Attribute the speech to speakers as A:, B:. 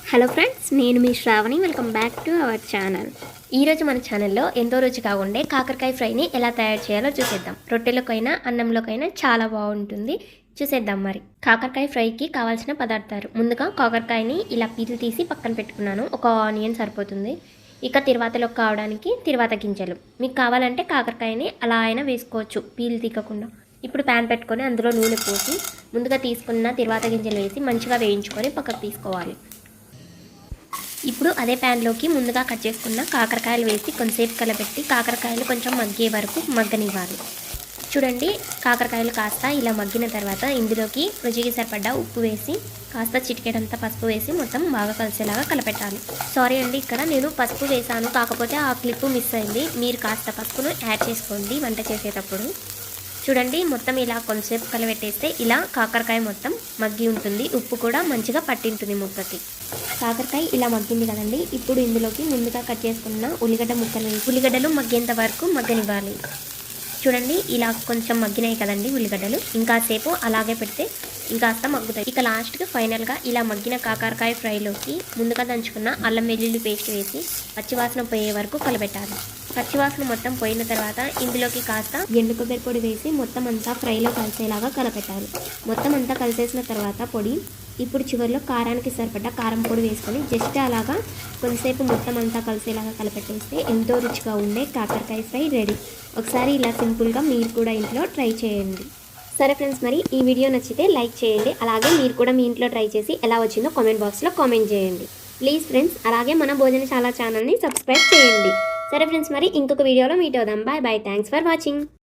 A: Hello friends, నేను మీ Shravani. Welcome back to our channel. ఈరోజు మన ఛానల్లో ఎంతో రుచిగా ఉండే కాకరకాయ ఫ్రైని ఎలా తయారు చేయాలో చూసేద్దాం. రొట్టెలకైనా అన్నంలోకైనా చాలా బాగుంటుంది. చూసేద్దాం. మరి కాకరకాయ ఫ్రైకి కావాల్సిన పదార్థాలు: ముందుగా కాకరకాయని ఇలా పీల్ తీసి పక్కన పెట్టుకున్నాను. ఒక ఆనియన్ సరిపోతుంది. ఇక తిరువాతలోకి కావడానికి తిరువాత గింజలు. మీకు కావాలంటే కాకరకాయని అలా అయినా వేసుకోవచ్చు, పీల్ తీయకుండా. ఇప్పుడు ప్యాన్ పెట్టుకొని అందులో నూనె పోసి ముందుగా తీసుకున్న తిరువాత గింజలు వేసి మంచిగా వేయించుకొని పక్కకు తీసుకోవాలి. ఇప్పుడు అదే ప్యాన్లోకి ముందుగా కట్ చేసుకున్న కాకరకాయలు వేసి కొంతసేపు కలబెట్టి కాకరకాయలు కొంచెం మగ్గే వరకు మగ్గనివ్వాలి. చూడండి, కాకరకాయలు కాస్త ఇలా మగ్గిన తర్వాత ఇందులోకి రుచికి సరిపడ్డ ఉప్పు వేసి కాస్త చిటికెడంతా పసుపు వేసి మొత్తం బాగా కలిసేలాగా కలపెట్టాలి. సారీ అండి, ఇక్కడ నేను పసుపు వేసాను, కాకపోతే ఆ క్లిప్ మిస్ అయింది. మీరు కాస్త పసుపును యాడ్ చేసుకోండి వంట చేసేటప్పుడు. చూడండి, మొత్తం ఇలా కొంతసేపు కలబెట్టేస్తే ఇలా కాకరకాయ మొత్తం మగ్గి ఉంటుంది. ఉప్పు కూడా మంచిగా పట్టింటుంది ముక్కకి. కాకరకాయ ఇలా మగ్గింది కదండి. ఇప్పుడు ఇందులోకి ముందుగా కట్ చేసుకున్న ఉల్లిగడ్డ ముక్కలు వేసి ఉల్లిగడ్డలు మగ్గేంత వరకు మగ్గనివ్వాలి. చూడండి, ఇలా కొంచెం మగ్గినాయి కదండి ఉల్లిగడ్డలు. ఇంకాసేపు అలాగే పెడితే ఇంకాస్త మగ్గుతాయి. ఇక లాస్ట్కి ఫైనల్గా ఇలా మగ్గిన కాకరకాయ ఫ్రైలోకి ముందుగా దంచుకున్న అల్లం వెల్లుల్లి పేస్ట్ వేసి పచ్చివాసన పోయే వరకు కలబెట్టాలి. పచ్చివాసన మొత్తం పోయిన తర్వాత ఇందులోకి కాస్త ఎండు కొబ్బరి పొడి వేసి మొత్తం అంతా ఫ్రైలో కలిసేలాగా కలపెట్టాలి. మొత్తం అంతా కలిసేసిన తర్వాత పొడి ఇప్పుడు చివరిలో కారానికి సరిపడ్డ కారం పొడి వేసుకొని జస్ట్ అలాగా కొంతసేపు మొత్తం అంతా కలిసేలాగా కలపెట్టేస్తే ఎంతో రుచిగా ఉండే కాకరకాయ ఫ్రై రెడీ. ఒకసారి ఇలా సింపుల్గా మీరు కూడా ఇంట్లో ట్రై చేయండి. సరే ఫ్రెండ్స్, మరి ఈ వీడియో నచ్చితే లైక్ చేయండి. అలాగే మీరు కూడా మీ ఇంట్లో ట్రై చేసి ఎలా వచ్చిందో కామెంట్ బాక్స్లో కామెంట్ చేయండి ప్లీజ్ ఫ్రెండ్స్. అలాగే మన భోజనశాల ఛానల్ని సబ్స్క్రైబ్ చేయండి. సరే ఫ్రెండ్స్, మరి ఇంకొక వీడియోలో మీట్ అవుదాం. Bye bye. Thanks for watching.